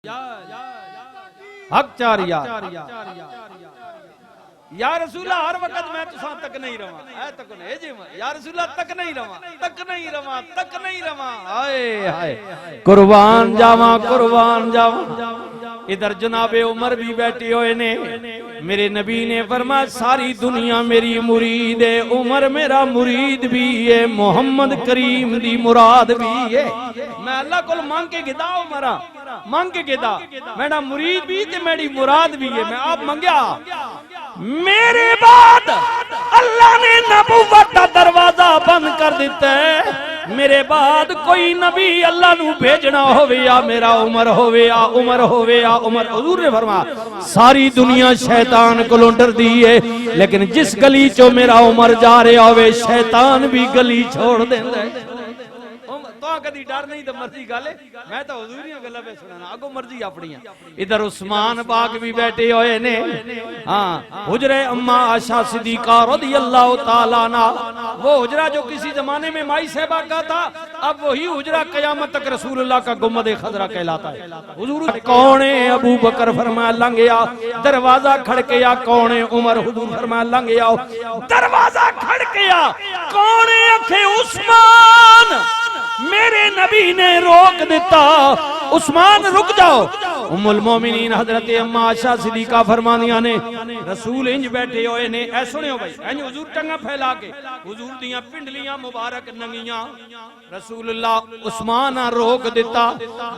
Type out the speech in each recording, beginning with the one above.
حق چار یا رسول اللہ ہر وقت میں تساں تک نہیں رواں اے تک نہیں جی یا رسول اللہ تک نہیں رواں تک نہیں رواں تک نہیں رواں ہائے ہائے قربان جاواں ادھر جناب عمر بھی بیٹھے ہوئے نے میرے نبی نے فرمایا ساری دنیا میری مرید ہے عمر میرا مرید بھی ہے محمد کریم دی مراد بھی ہے میں اللہ کو مانگ کے گدا عمرہ مانگ کے گدا میرا مرید بھی تے میری مراد بھی ہے میں آپ منگیا میرے بعد اللہ نے نبوت کا دروازہ بند کر دیتا ہے میرے بعد کوئی نبی اللہ نو بھیجنا ہووے یا میرا عمر ہووے یا عمر ہووے یا عمر حضور نے فرمایا ساری دنیا شیطان کو لنڈر دی ہے لیکن جس گلی چو میرا عمر جا رہا ہووے شیطان بھی گلی چھوڑ دیندا ہے تو کدی ڈر نہیں تو مرضی گالے میں تو حضوریاں گلاں پہ سنانا اگو مرضی اپنی ادھر عثمان پاک بھی بیٹھے ہوئے نے ہاں حجرہ اما عائشہ صدیقہ رضی اللہ تعالیٰ عنہ وہ حجرہ جو کسی زمانے میں مائی صاحبہ کا تھا اب وہی حجرہ قیامت تک رسول اللہ کا گنبد خضرا کہلاتا ہے حضور کون ہے ابو بکر فرمایا لنگیا دروازہ کھڑکیا کون ہے عمر حضور فرمایا لنگیا دروازہ کھڑکیا کون ہے اکھے عثمان میرے نبی نے روک دیتا عثمان رک جاؤ ام المومنین حضرت اما عائشہ صدیقہ فرمانیاں نے رسول انج بیٹھے ہوئے نے اے سنیو بھائی انج حضور ٹنگا پھیلا کے حضور دیاں پنڈلیاں مبارک ننگیاں رسول اللہ عثمان روک دیتا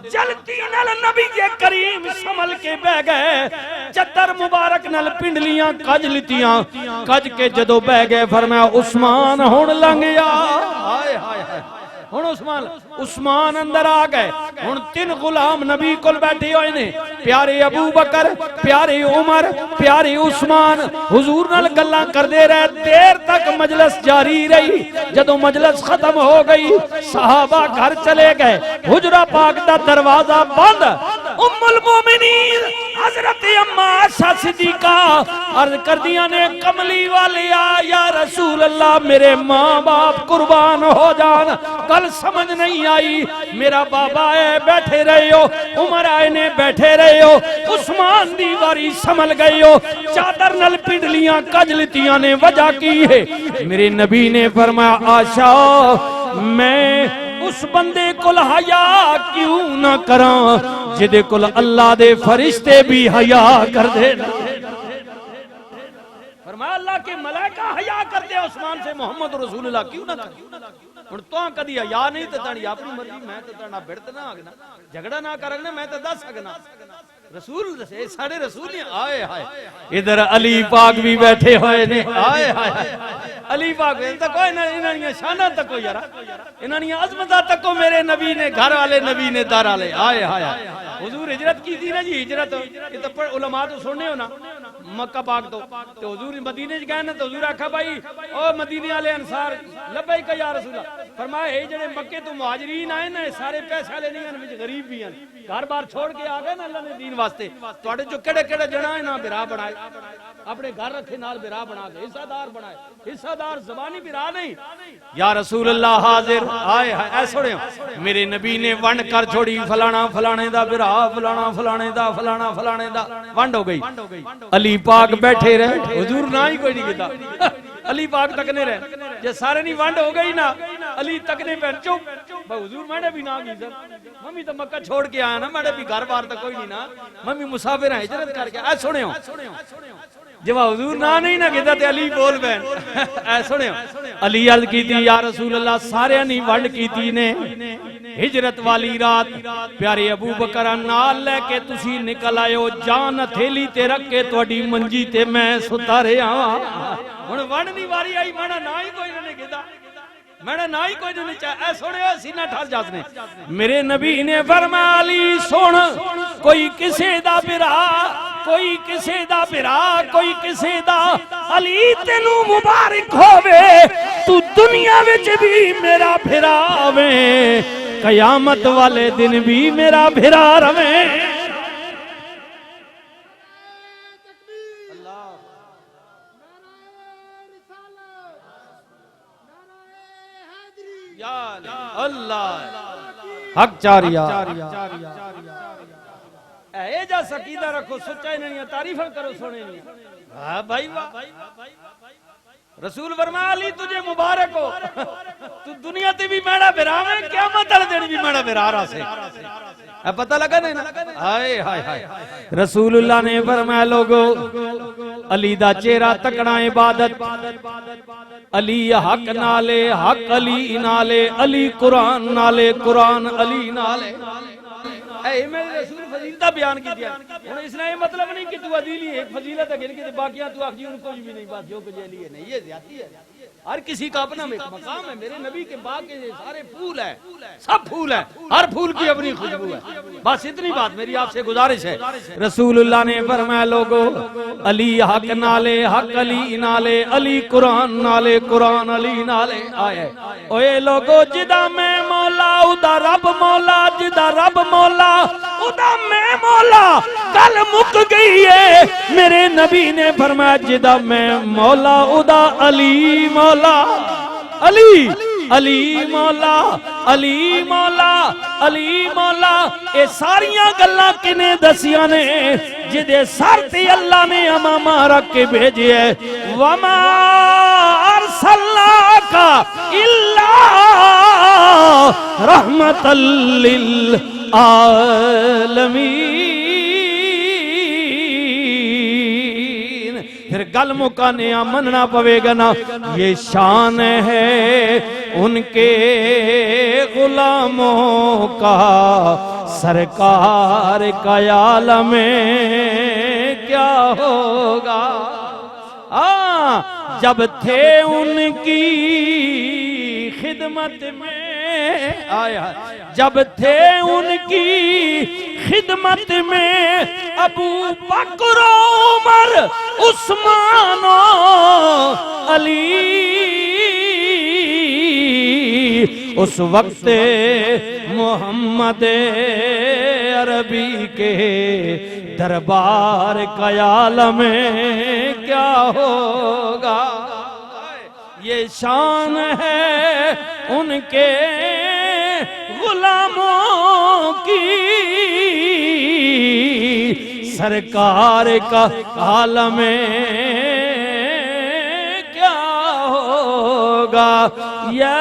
جلتی نال نبی کریم سمل کے بہ گئے چدر مبارک نال پنڈلیاں کج لیتیاں کج کے جدو بہ گئے فرمایا عثمان ہون لنگیا ہائے ہائے ہائے ہن عثمان اندر آ گئے ہن تین غلام نبی کول بیٹھے ہوئے نے پیارے ابو بکر پیارے عمر پیارے عثمان حضور نال گلاں کردے رہے دیر تک مجلس جاری رہی جدوں مجلس ختم ہو گئی صحابہ گھر چلے گئے حجرہ پاک دا دروازہ بند ام المومنین حضرت اما عائشہ صدیقہ عرض کردیاں نے کملی والے یا رسول اللہ میرے ماں باپ قربان ہو جان کل سمجھ نہیں آئی میرا بابا ہے بیٹھے رہے ہو عمر آئے نے بیٹھے رہے ہو عثمان دیواری سمل گئے ہو چادر نل پنڈلیاں کج لیتیاں نے وجہ کی ہے میرے نبی نے فرمایا عائشہ میں اس بندے کل حیا کیوں نہ کراں جدے کل اللہ دے فرشتے بھی حیا کر دے فرمایا اللہ کے ملائکہ حیا کرتے عثمان سے محمد رسول اللہ کیوں نہ کرتے ہن تو کدی حیا نہیں تے تانی اپنی مرضی میں تے تنا بڑت نہ آگنا جھگڑا نہ کرنا میں تے دس سکنا رسول دسے ساڈے رسول نے آئے ہائے ادھر علی پاک بھی بیٹھے ہوئے نے آئے ہائے علی پاک تے کوئی نہ انہاں دی شاناں تک یار انہاں دی عظمتاں تک میرے نبی نے گھر والے نبی نے دار والے آئے ہائے حضور ہجرت کی تھی نا جی ہجرت یہ تو علماء تو سننے ہو نا مکہ پاک تو حضور مدینے وچ گئے نا تو حضور آکھا بھائی او مدینے والے انصار لبیک یا رسول اللہ فرمایا اے جڑے مکے تو مہاجرین آئے نا سارے پیسے والے نہیں ہیں وچ غریب بھی ہیں گھر بار چھوڑ کے آ گئے نا اللہ نے دین واسطے تواڈے جو کڑے کڑے جنا ہے نا بھرا بنائے اپنے گھر رکھے نال بھرا بنا کے حصہ دار بنائے حصہ دار زبانی بھرا نہیں یا رسول اللہ حاضر آئے اے سنو میرے نبی نے ونڈ کر چھوڑی فلانا فلانے دا بھرا فلانا فلانے دا فلانا فلانے دا ونڈ ہو گئی علی پاک بیٹھے رہے حضور نہ ہی کوئی نہیں کیتا علی پاک تکنے رہے جے سارے نہیں ونڈ ہو گئی نا علی تکنے پہ چپ بھائی حضور میں نے بھی نہ کی سر ممی تو مکہ چھوڑ کے آیا نا میں نے بھی گھر بار تک کوئی نہیں نا ممی مسافر ہیں ہجرت کر کے اے سنو جب حضور نہ نہیں نہ کہتا تے علی بول بین اے سنو علی عرض کی تھی یا رسول اللہ سارے نہیں ونڈ کی تھی نے ہجرت والی رات پیارے ابو بکر نال لے کے تسی نکل آئے ہو جان تھیلی تے رکھ کے تواڈی منجی تے میں ستا رہا ہن ونڈ دی واری آئی میں نہ ہی کوئی نہیں کہتا میں نہ ہی کوئی نہیں چاہے اے سونے سینہ ٹھس جاسنے میرے نبی نے فرمایا علی سن کوئی کسے دا بھرا کوئی کسے دا بھرا کوئی کسے دا علی تینو مبارک ہووے تو دنیا وچ بھی میرا بھرا ہوے قیامت والے دن بھی میرا بھرا رہے اللہ حق چاریا اے جا سقیدہ رکھو سچائی نہیں تعریفہ کرو سونے نہیں ہاں بھائی واہ رسول فرمایا علی تجھے مبارک ہو تو دنیا تے بھی میڑا براویں قیامت والے دن بھی میڑا برا رہا سے اب پتہ لگا نہیں نا ہائے ہائے ہائے رسول اللہ نے فرمایا لوگو علی دا چہرہ تکڑا عبادت علی حق نالے حق علی نالے علی قرآن نالے قرآن علی نالے اے میرے رسول فضیلتہ بیان کی دیا انہیں اس نے یہ مطلب نہیں کہ تو عدیلی ایک فضیلت ہے گن کے باقیاں تو آخری ان کو بھی نہیں بات جو کچھ علی ہے نہیں یہ زیادتی ہے ہر کسی کا اپنا مقام ہے میرے نبی کے باغ کے سارے پھول ہیں سب پھول ہیں ہر پھول کی اپنی خوشبو ہے بس اتنی بات میری آپ سے گزارش ہے رسول اللہ نے فرمایا لوگو علی حق نالے حق علی نالے علی قرآن نالے قرآن علی نالے آئے اوے لوگو جدا میں مولا ادا رب مولا جدا رب مولا ادا میں مولا کل مک گئی ہے میرے نبی نے فرمایا جدا میں مولا ادا علی مولا علی علی مولا علی مولا علی مولا اے ساریاں گلاں کنے دسیاں نے جدے سر تے اللہ نے امامہ رکھ کے بھیجے ہے وما ارسلناک الا رحمت للعالمین پھر گل مکانے مننا پوے گا نا یہ شان ہے ان کے غلاموں کا سرکار کا عالم کیا ہوگا جب تھے ان کی خدمت میں آیا جب تھے ان کی خدمت میں ابو بکر عمر عثمان و علی اس وقت محمد عربی کے دربار کا عالم کیا ہوگا یہ شان ہے ان کے غلاموں کی سرکار کا عالم کیا ہوگا یا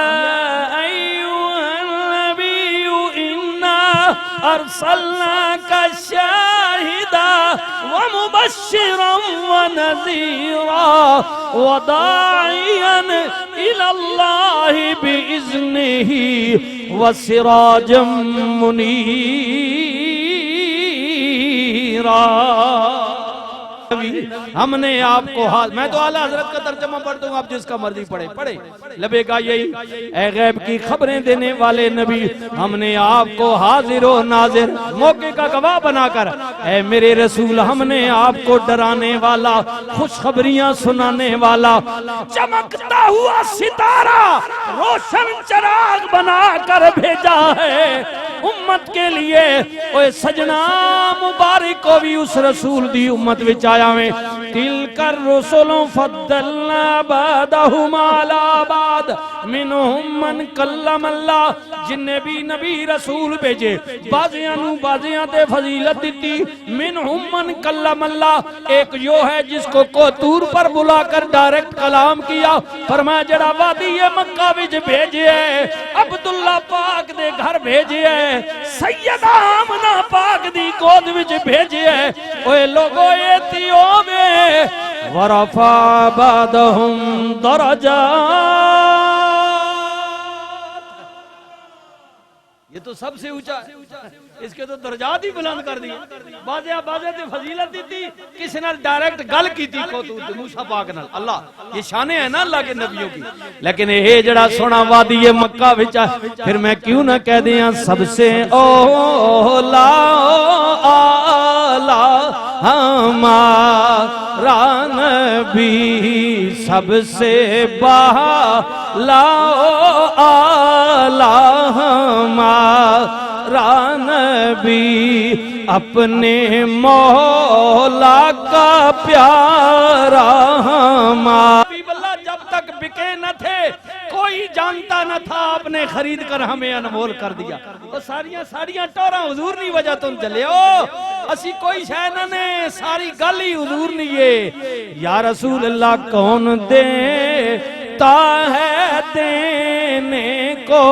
أرسلناك شاهدا ومبشرا ونذيرا وداعيا إلى الله بإذنه وسراجا منيرا ہم نے آپ کو میں تو اعلیٰ حضرت کا ترجمہ پڑھ دوں آپ جس کا مرضی پڑھے لبے گا یہی اے غیب کی خبریں دینے والے نبی ہم نے آپ کو حاضر و ناظر موقع کا گواہ بنا کر اے میرے رسول ہم نے آپ کو ڈرانے والا خوشخبریاں سنانے والا چمکتا ہوا ستارہ روشن چراغ بنا کر بھیجا ہے امت کے لیے اوے سجنا مبارک کو بھی اس رسول دی امت وچ آیا میں تلک الرسل فضلنا بعضهم على بعض منهم من کلم اللہ جن نے بھی نبی رسول بھیجے بعضیاں تے فضیلت دیتی منهم من کلم اللہ ایک جو ہے جس کو کوتور پر بلا کر ڈائریکٹ کلام کیا فرمایا جڑا وادی مکہ وچ بھیجے ہے عبداللہ پاک دے گھر بھیجے ہے سیدہ آمنہ پاک دی گود وچ بھیجے ہے اوے لوگو ایتھیوپیا ورفع بعضهم درجات یہ تو سب سے اونچا ہے اس کے تو درجات ہی بلند کر دی بازے تے فضیلت دیتی کسی نے ڈائریکٹ گل کی تھی موسیٰ پاک نال اللہ یہ شانے ہیں نا اللہ کے نبیوں کی لیکن یہ جڑا سونا وادی مکہ وچا پھر میں کیوں نہ کہہ دیاں سب سے اولا آلہ ہمارا نبی سب سے بالا آلہ ہمارا نبی اپنے مولا کا پیارا ہمارا جب تک بکے نہ تھے کوئی جانتا نہ تھا آپ نے خرید کر ہمیں انمول کر دیا وہ ساریاں ٹورا حضور نہیں وجہ تم چلے ہو اسی کوئی شے نہ نے ساری گل ہی حضور نیے یا رسول اللہ کون دیتا ہے دینے کو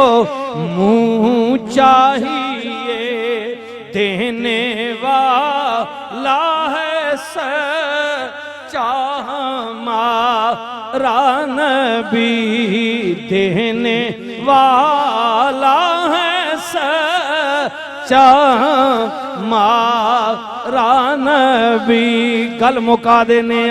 منہ چاہیے دینے والا ہے سچا ہمارا نبی دینے والا ہے سچا ہمارا نبی گل مکا دینے